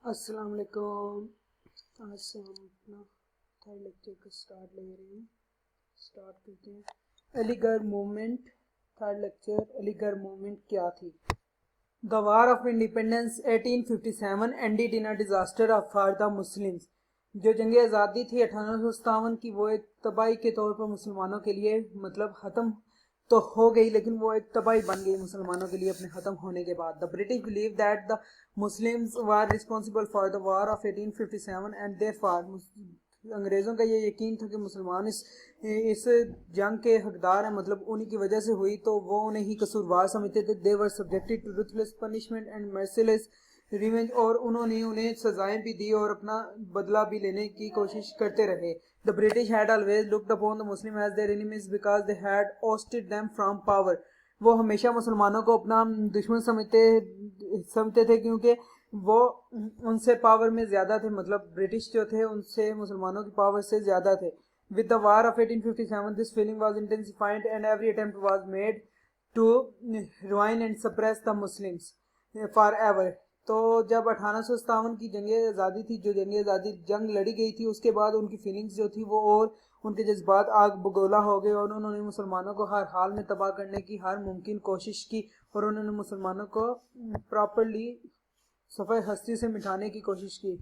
السلام علیکم. آج سے ہم اپنا تھرڈ لیکچر کا سٹارٹ لے رہے ہیں. سٹارٹ کرتے ہیں. علی گڑھ موومنٹ. تھرڈ لیکچر علی گڑھ موومنٹ کیا تھی؟ The War of Independence 1857 ended in a disaster for the Muslims. جو جنگ آزادی تھی 1857 کی وہ ایک تباہی کے طور پر مسلمانوں کے لیے مطلب ختم تو ہو گئی، لیکن وہ ایک تباہی بن گئی مسلمانوں کے لیے اپنے ختم ہونے کے بعد. The British believed that the Muslims were responsible for the war of 1857 and therefore انگریزوں کا یہ یقین تھا کہ مسلمان اس جنگ کے حقدار ہیں، مطلب انہی کی وجہ سے ہوئی، تو وہ انہیں ہی قصوروار سمجھتے تھے. They were subjected to ruthless punishment and merciless revenge، اور انہوں نے انہیں سزائیں بھی دی اور اپنا بدلہ بھی لینے کی کوشش کرتے رہے. The British had always looked upon the Muslims as their enemies because they had ousted them from power. وہ ہمیشہ مسلمانوں کو اپنا دشمن سمجھتے تھے کیونکہ وہ ان سے پاور میں زیادہ تھے، مطلب برٹش جو تھے ان سے مسلمانوں کی پاور سے زیادہ تھے. With the war of 1857 this feeling was intensified and every attempt was made to ruin and suppress the Muslims forever. تو جب 1857 کی جنگ آزادی تھی، جو جنگ لڑی گئی تھی، اس کے بعد ان کی فیلنگز جو تھی وہ اور ان کے جذبات آگ بگولا ہو گئے، اور انہوں نے مسلمانوں کو ہر حال میں تباہ کرنے کی ہر ممکن کوشش کی، اور انہوں نے مسلمانوں کو پراپرلی صفحہ ہستی سے مٹانے کی کوشش کی.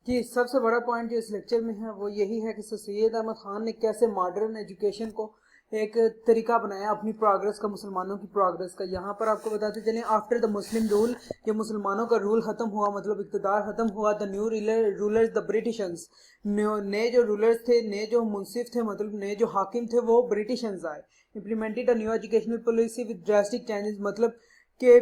جی، سب سے بڑا پوائنٹ جو اس لیکچر میں ہے وہ یہی ہے کہ سر سید احمد خان نے کیسے ماڈرن ایجوکیشن کو ایک طریقہ بنایا اپنی پروگرس کا، مسلمانوں کی پروگرس کا. یہاں پر آپ کو بتاتے چلیں آفٹر دا مسلم رول، یہ مسلمانوں کا رول ختم ہوا، مطلب اقتدار ختم ہوا. دا نیو رولرز دا برٹشنز، نئے جو رولرز تھے، نئے جو منصف تھے، مطلب نئے جو حاکم تھے وہ برٹشنز آئے. Implemented a new educational policy with drastic changes, مطلب کہ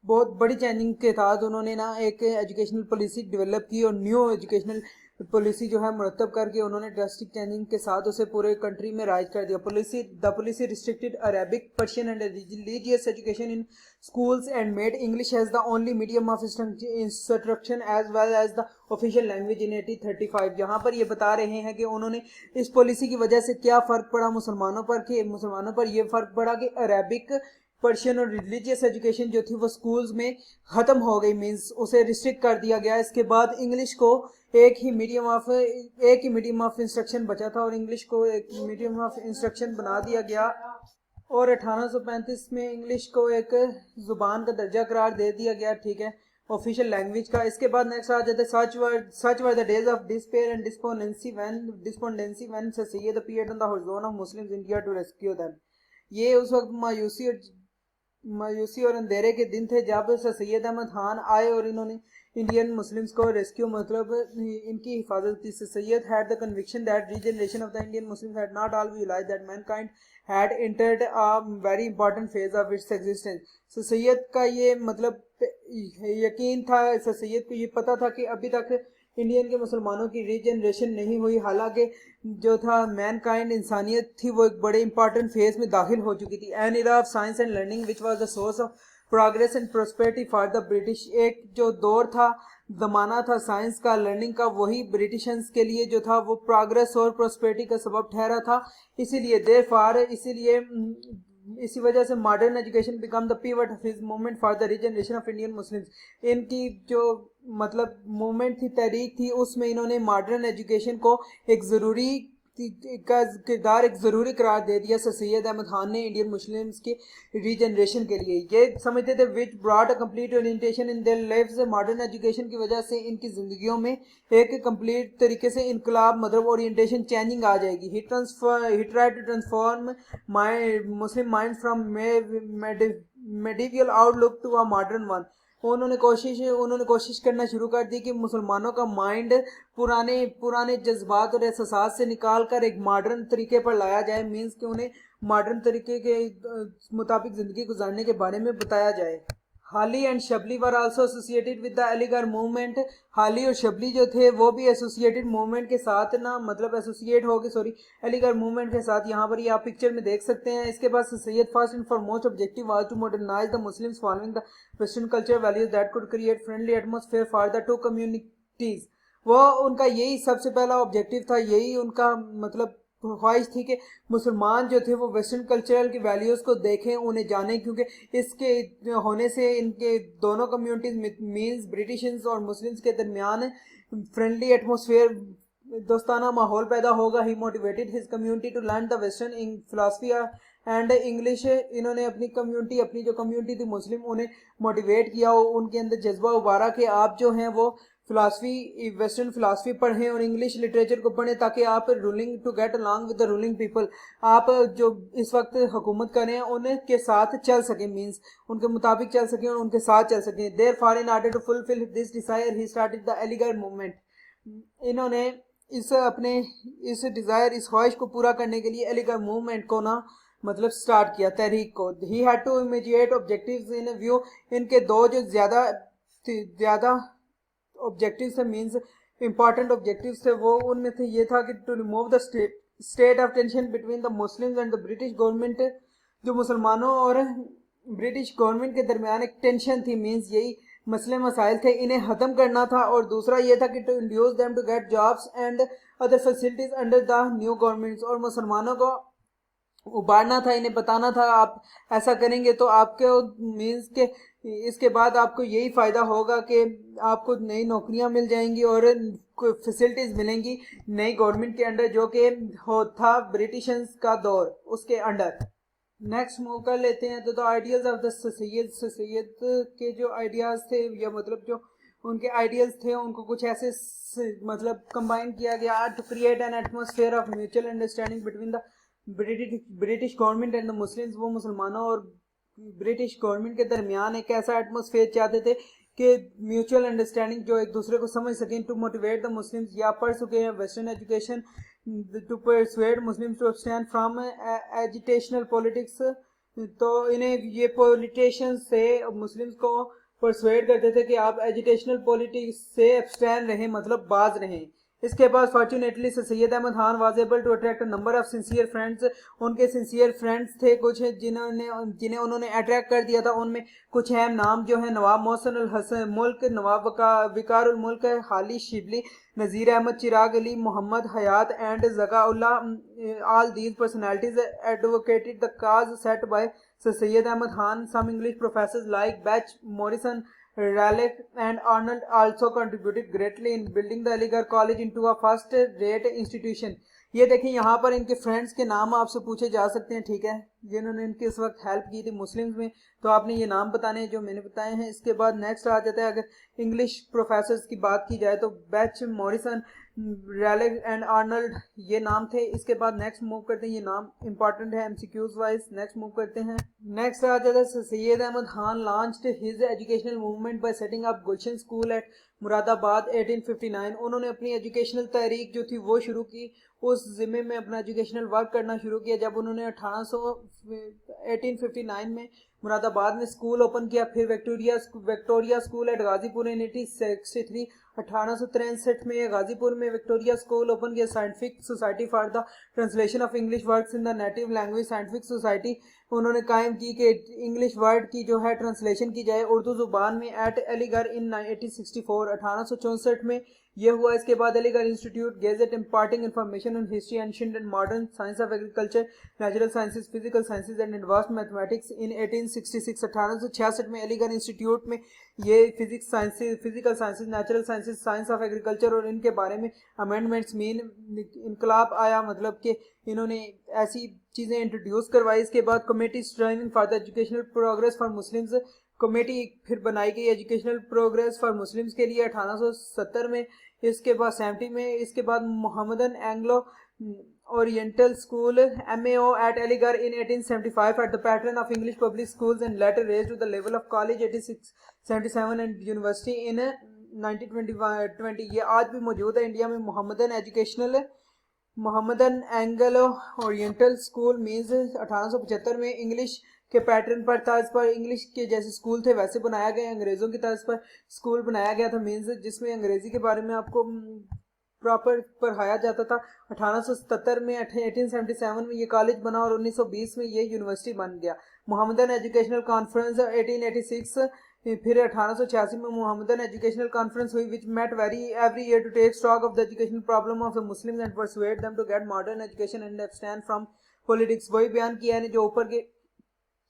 بہت بڑی چینجنگ کے تحت انہوں نے نا ایک ایجوکیشنل پالیسی ڈیولپ کی، اور نیو ایجوکیشنل پالیسی جو ہے مرتب کر کے انہوں نے ڈراسٹک چینجنگ کے ساتھ اسے پورے کنٹری میں رائج کر دیا. The policy restricted Arabic, Persian and religious education in schools and made English as the only medium of instruction as well as the official language in 1835. یہاں پر یہ بتا رہے ہیں کہ انہوں نے اس پالیسی کی وجہ سے کیا فرق پڑا مسلمانوں پر، کہ مسلمانوں پر یہ فرق پڑا کہ عربک، پرشین اور ریلیجیس ایجوکیشن جو تھی وہ سکولز میں ختم ہو گئی، مینس اسے ریسٹرکٹ کر دیا گیا. اس کے بعد انگلش کو ایک ہی میڈیم آف انسٹرکشن بچا تھا، اور انگلش کو ایک میڈیم آف انسٹرکشن بنا دیا گیا، اور 1835 میں انگلش کو ایک زبان کا درجہ قرار دے دیا گیا، ٹھیک ہے، آفیشیل لینگویج کا. اس کے بعد نیکسٹ آ جاتے such were the days of despair and despondency when Sir Syed appeared on the horizon of Muslims India to rescue them. یہ اس وقت مایوسی اور اندھیرے کے دن تھے جب سر سید احمد خان آئے اور انہوں نے انڈین مسلمز کو ریسکیو، مطلب ان کی حفاظت کی. سید had the conviction that regeneration of the Indian Muslims had not always realized that mankind had entered a very important phase of its existence. سر سید کا یہ مطلب یقین تھا، سر سید کو یہ پتا تھا کہ ابھی تک انڈین کے مسلمانوں کی ریجنریشن نہیں ہوئی، حالانکہ جو تھا مین کائنڈ، انسانیت تھی، وہ ایک بڑے امپارٹنٹ فیز میں داخل ہو چکی تھی. An era of science and learning which was the source of progress and prosperity for the British. ایک جو دور تھا، زمانہ تھا سائنس کا، لرننگ کا، وہی برٹشنز کے لیے جو تھا وہ پروگریس اور پراسپیرٹی کا سبب ٹھہرا تھا. اسی وجہ سے modern education became the pivot of his movement for the regeneration of Indian Muslims. ان کی جو مطلب موومنٹ تھی، تحریک تھی، اس میں انہوں نے ماڈرن ایجوکیشن کو ایک ضروری قرار دے دیا سر سید احمد خان نے انڈین مسلمز کی ریجنریشن کے لیے. یہ سمجھتے تھے which brought a complete orientation in their lives. Modern education کی وجہ سے ان کی زندگیوں میں ایک کمپلیٹ طریقے سے انقلاب، مطلب اورینٹیشن چینجنگ آ جائے گی. He tried to transform Muslim minds from medieval outlook to a modern one. انہوں نے کوشش کرنا شروع کر دی کہ مسلمانوں کا مائنڈ پرانے جذبات اور احساسات سے نکال کر ایک ماڈرن طریقے پر لایا جائے، مینس کہ انہیں ماڈرن طریقے کے مطابق زندگی گزارنے کے بارے میں بتایا جائے. حالی and Shibli were also associated with the علی گڑھ موومنٹ. حالی اور شبلی جو تھے وہ بھی ایسوسیٹڈ موومنٹ کے ساتھ علی گڑھ موومنٹ کے ساتھ. یہاں پر یہ آپ پکچر میں دیکھ سکتے ہیں. اس کے بعد Syed first and foremost objective was to modernize the Muslims following the Western culture values that could create friendly atmosphere for the two communities. وہ ان کا یہی سب سے پہلا آبجیکٹیو تھا، یہی ان کا مطلب خواہش تھی کہ مسلمان جو تھے وہ ویسٹرن کلچرل کی ویلیوز کو دیکھیں, انہیں جانیں, کیونکہ اس کے ہونے سے ان کے دونوں کمیونٹیز مینز برٹشنز اور مسلمز کے درمیان فرینڈلی ایٹماسفیئر, دوستانہ ماحول پیدا ہوگا. He motivated his community to learn the western philosophy and English. انہوں نے اپنی کمیونٹی, اپنی جو کمیونٹی تھی مسلم, انہیں موٹیویٹ کیا, ان کے اندر جذبہ ابھارا کہ آپ جو ہیں وہ فلاسفی, ویسٹرن فلاسفی پڑھیں اور انگلش لٹریچر کو پڑھیں, تاکہ آپ rolling to get along with the ruling people, آپ جو اس وقت حکومت کریں ان کے ساتھ چل سکیں, مینس ان کے مطابق چل سکیں اور ان کے ساتھ چل سکیں. Therefore in order to fulfill this desire he started the Aligarh movement. انہوں نے اپنے اس ڈیزائر, اس خواہش کو پورا کرنے کے لیے علی گڑھ موومنٹ کو مطلب سٹارٹ کیا, تحریک کو. He had two immediate objectives in view. ان کے دو جو زیادہ objectives تھے, مینس امپورٹنٹ objectives تھے, وہ ان میں سے یہ تھا کہ to remove the state of tension between the Muslims and the British government. جو مسلمانوں اور برٹش گورنمنٹ کے درمیان ایک ٹینشن تھی, مینس یہی مسئلے مسائل تھے, انہیں ختم کرنا تھا. اور دوسرا یہ تھا کہ to induce them to get jobs and other facilities under the new governments. اور مسلمانوں کو ابھارنا تھا, انہیں بتانا تھا آپ ایسا کریں گے تو آپ کے مینس کے اس کے بعد آپ کو یہی فائدہ ہوگا کہ آپ کو نئی نوکریاں مل جائیں گی اور فیسلٹیز ملیں گی نئی گورنمنٹ کے انڈر, جو کہ تھا برٹشنز کا دور, اس کے انڈر. نیکسٹ موو کر لیتے ہیں. تو آئیڈیاز آف دا سید کے جو آئیڈیاز تھے, یا مطلب جو ان کے آئیڈیاز تھے, ان کو کچھ ایسے مطلب کمبائن کیا گیا to create an atmosphere of mutual understanding between the British government and the Muslims. وہ مسلمانوں اور برٹش گورنمنٹ کے درمیان ایک ایسا ایٹماسفیئر چاہتے تھے کہ میوچل انڈرسٹینڈنگ, جو ایک دوسرے کو سمجھ سکیں. ٹو موٹیویٹ دا مسلمز, یا پڑھ چکے ہیں western education, to persuade Muslims to abstain from agitational politics. تو انہیں یہ پولیٹیشنز سے مسلمز کو پرسویڈ کرتے تھے کہ آپ ایجیٹیشنل پولیٹکس سے ابسٹین رہیں, مطلب باز رہیں. اس کے بعد fortunately Syed Ahmad Khan was able to attract number of sincere friends. ان کے سنسیئر فرینڈس تھے کچھ جنہیں انہوں نے اٹریکٹ کر دیا تھا. ان میں کچھ اہم نام جو ہیں نواب محسن الحسن ملک, نواب وقار الملک, حالی شبلی, نذیر احمد, چراغ علی, محمد حیات and Zaka Allah. all these personalities advocated the cause set by Syed Ahmad Khan. Some English professors like Bach, Morrison, Raleigh and Arnold also contributed greatly in building the Aligarh College into a first-rate institution. یہ دیکھیں یہاں پر ان کے friends کے نام آپ سے پوچھے جا سکتے ہیں, ٹھیک ہے, جنہوں نے ان کی اس وقت ہیلپ کی تھی مسلمز میں, تو آپ نے یہ نام بتانے ہیں جو میں نے بتائے ہیں. اس کے بعد نیکسٹ آ جاتا ہے, اگر انگلش پروفیسرز کی بات کی جائے تو بیچ, موریسن, ریلیگ اینڈ آرنلڈ, یہ نام تھے. اس کے بعد نیکسٹ موو کرتے ہیں, یہ نام امپورٹنٹ ہے MCQs وائز. نیکسٹ موو کرتے ہیں. نیکسٹ آ جاتا ہے Syed Ahmad Khan launched his educational movement by setting up Gulshan school at Moradabad 1859. انہوں نے اپنی ایجوکیشنل تحریک جو تھی وہ شروع کی, اس ذمے میں اپنا ایجوکیشنل ورک کرنا شروع کیا جب انہوں نے 1859 میں مراد آباد میں اسکول اوپن کیا. پھر وکٹوریہ اسکول ایٹ غازی پور ان 1863. 1863 میں غازی پور میں وکٹوریہ اسکول اوپن کیا. Scientific society for the translation of English words in the native language, scientific society انہوں نے قائم کی کہ انگلش ورڈ کی جو ہے ٹرانسلیشن کی جائے اردو زبان میں ایٹ علی گڑھ ان 1864. 1864 میں یہ ہوا. اس کے بعد Aligarh institute gazette imparting information on history, ancient and modern science of agriculture, natural sciences, physical sciences and advanced mathematics in 1866. 1866 میں علی گڑھ انسٹیٹیوٹ میں یہ physics sciences, physical sciences, natural sciences, science of agriculture اور ان کے بارے میں amendments مین انقلاب آیا, مطلب کہ انہوں نے ایسی چیزیں انٹروڈیوس کروائی. اس کے بعد committee striving for the educational progress for Muslims, committee پھر بنائی گئی ایجوکیشنل پروگریس فار مسلمز کے لیے 1870 میں. اس کے بعد 70 میں. اس کے بعد Mohammedan Anglo Oriental school MAO at Aligarh in 1875 at the pattern of English public schools and later raised to the level of college 1877 and university in 1920. یہ آج بھی موجود ہے انڈیا میں. Mohammedan Anglo Oriental school means 1875 میں English کے pattern پر طرز پر English کے جیسے اسکول تھے ویسے بنایا گیا, انگریزوں کی طرز پر اسکول بنایا گیا تھا, مینز جس میں انگریزی کے بارے میں آپ کو پراپر پڑھایا جاتا تھا. 1877 میں 1877 میں یہ کالج بنا اور 1920 میں یہ یونیورسٹی بن گیا. محمدن ایجوکیشنل کانفرنس 1886 پھر 1886 میں محمدن ایجوکیشنل کانفرنس ہوئی which met every year to take stock of the educational problem of the Muslims and persuade them to get modern education and abstain from politics. وہی بیان کیا ہے جو اوپر کے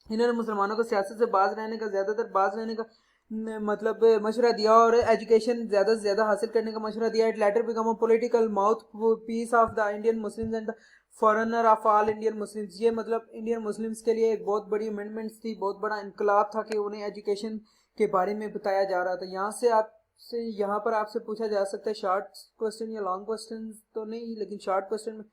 انہوں نے مسلمانوں کو سیاست سے باز رہنے کا زیادہ تر باز رہنے کا مطلب مشورہ دیا اور ایجوکیشن زیادہ سے زیادہ حاصل کرنے کا مشورہ دیا. It later became a political mouthpiece of the Indian Muslims and the forerunner of all Indian Muslims. یہ مطلب انڈین مسلمس کے لیے ایک بہت بڑی امینڈمنٹس تھی, بہت بڑا انقلاب تھا کہ انہیں ایجوکیشن کے بارے میں بتایا جا رہا تھا. یہاں پر آپ سے پوچھا جا سکتا ہے شارٹ کوسچن یا لانگ کوسچن تو نہیں, لیکن شارٹ کوسچن میں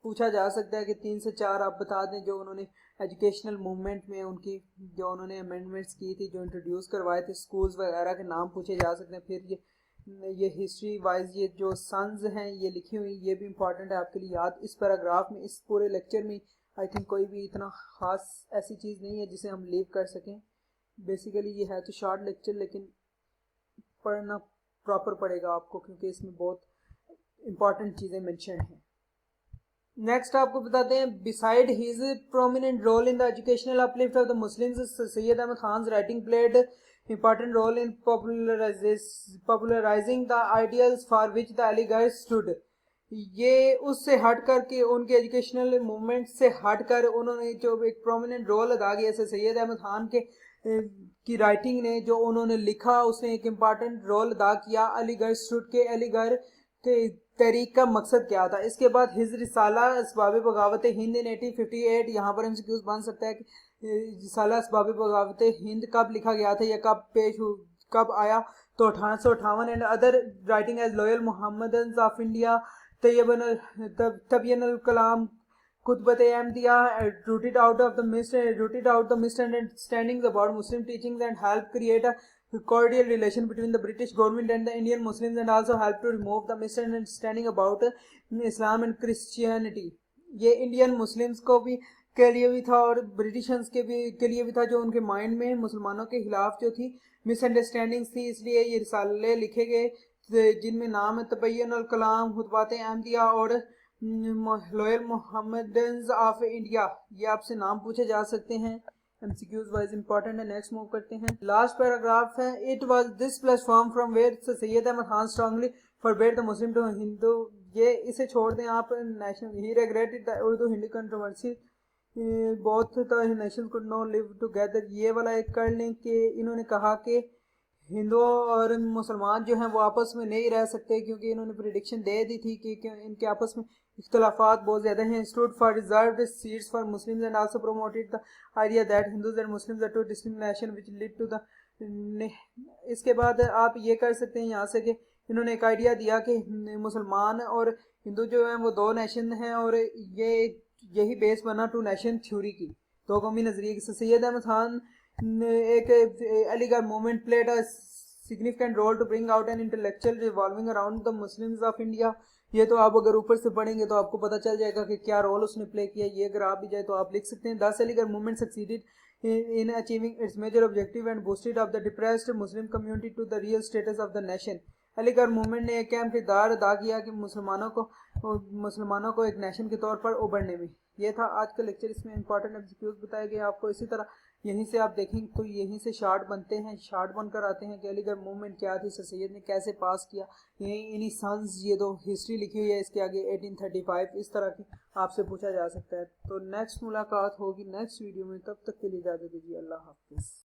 پوچھا جا سکتا ہے کہ 3 سے 4 آپ بتا دیں جو انہوں نے ایجوکیشنل موومنٹ میں ان کی جو انہوں نے امینڈمنٹس کی تھی, جو انٹروڈیوس کروائے تھے, اسکولز وغیرہ کے نام پوچھے جا سکتے ہیں. پھر یہ ہسٹری وائز یہ جو سنز ہیں یہ لکھی ہوئی, یہ بھی امپورٹنٹ ہے آپ کے لیے یاد. اس پیراگراف میں اس پورے لیکچر میں آئی تھنک کوئی بھی اتنا خاص ایسی چیز نہیں ہے جسے ہم لیو کر سکیں. بیسیکلی یہ ہے تو شارٹ لیکچر, لیکن پڑھنا پراپر پڑے گا آپ کو کیونکہ اس میں بہت امپورٹنٹ چیزیں مینشن ہیں. نیکسٹ آپ کو بتاتے ہیں beside his prominent role in the educational uplift of the Muslims, Sayyid Ahmad Khan's writing played important role in popularizing the ideals for which the Aligarh stood. یہ اس سے ہٹ کر کے ان کے ایجوکیشنل موومنٹ سے ہٹ کر انہوں نے جو ایک پرومیننٹ رول ادا کیا, جیسے سید احمد خان کی رائٹنگ نے جو انہوں نے لکھا اس نے ایک امپارٹنٹ رول ادا کیا علی گڑھ اسٹوڈ کے. علی گڑھ کے تحریک کا مقصد کیا تھا. اس کے بعد ہز رسالہ اسباب بغاوت ہند ان 1858, یہاں پر MCQs بن سکتا ہے کہ رسالہ اسباب بغاوت ہند کب لکھا گیا تھا یا کب آیا, تو 1858. And other writing as loyal Mohammedans of India, Tabyin ul-Kalam, Khutbat Ahmadiya, rooted out the misunderstandings about Muslim teachings and help create a cordial relation between the British government and the Indian Muslims, and also help to remove the misunderstanding about Islam and Christianity. یہ Indian Muslims کو بھی کے لیے بھی تھا اور برٹشنس کے لیے بھی تھا, جو ان کے مائنڈ میں مسلمانوں کے خلاف جو تھی مس انڈرسٹینڈنگس تھی. اس لیے یہ رسالے لکھے گئے جن میں نام ہے تبین الکلام, خطبات احمدیہ اور لوئل محمدنز آف انڈیا. یہ آپ سے نام پوچھے جا سکتے ہیں, MCQs وائز امپورٹنٹ ہے. نیکسٹ موو کرتے ہیں. لاسٹ پیراگراف ہے it was this platform from where Syed Ahmad Khan strongly forbid the Muslim to Hindu. یہ اسے چھوڑ دیں آپ. National he regretted the Urdu Hindi controversy بہت national could no live together. یہ والا ایک کر لیں کہ انہوں نے کہا کہ ہندو اور مسلمان جو ہیں وہ آپس میں نہیں رہ سکتے, کیونکہ انہوں نے پریڈکشن دے دی تھی کہ ان کے آپس میں اختلافات بہت زیادہ ہیں. stood for reserved seats for Muslims and also promoted the idea that Hindus and Muslims are two distinct nations which led to the. اس کے بعد آپ یہ کر سکتے ہیں یہاں سے کہ انہوں نے ایک آئیڈیا دیا کہ مسلمان اور ہندو جو ہیں وہ 2 نیشن ہیں, اور یہی بیس بنا 2 نیشن تھیوری کی, 2 قومی نظریے کی. سید احمد خان ایک علی گڑھ movement played a significant role to bring out an intellectual revolving around the Muslims of India. یہ تو آپ اگر اوپر سے پڑھیں گے تو آپ کو پتہ چل جائے گا کہ کیا رول اس نے پلے کیا. یہ اگر آپ بھی جائے تو آپ لکھ سکتے ہیں. Thus علی گڑھ movement succeeded in achieving its major objective and boosted up the depressed Muslim community to the real status of the nation. علی گڑھ موومنٹ نے ایک اہم کردار ادا کیا کہ مسلمانوں کو ایک نیشن کے طور پر ابھرنے میں. یہ تھا آج کا لیکچر. اس میں امپورٹنٹ MCQs بتائے گئے آپ کو. اسی طرح یہیں سے آپ دیکھیں تو یہیں سے شارٹ بنتے ہیں, شارٹ بن کر آتے ہیں کہ علی گڑھ موومنٹ کیا تھی, سر سید نے کیسے پاس کیا. انہی سنز, یہ تو ہسٹری لکھی ہوئی ہے اس کے آگے 1835, اس طرح کی آپ سے پوچھا جا سکتا ہے. تو نیکسٹ ملاقات ہوگی نیکسٹ ویڈیو میں, تب تک کے لیے اجازت دیجیے. اللہ حافظ.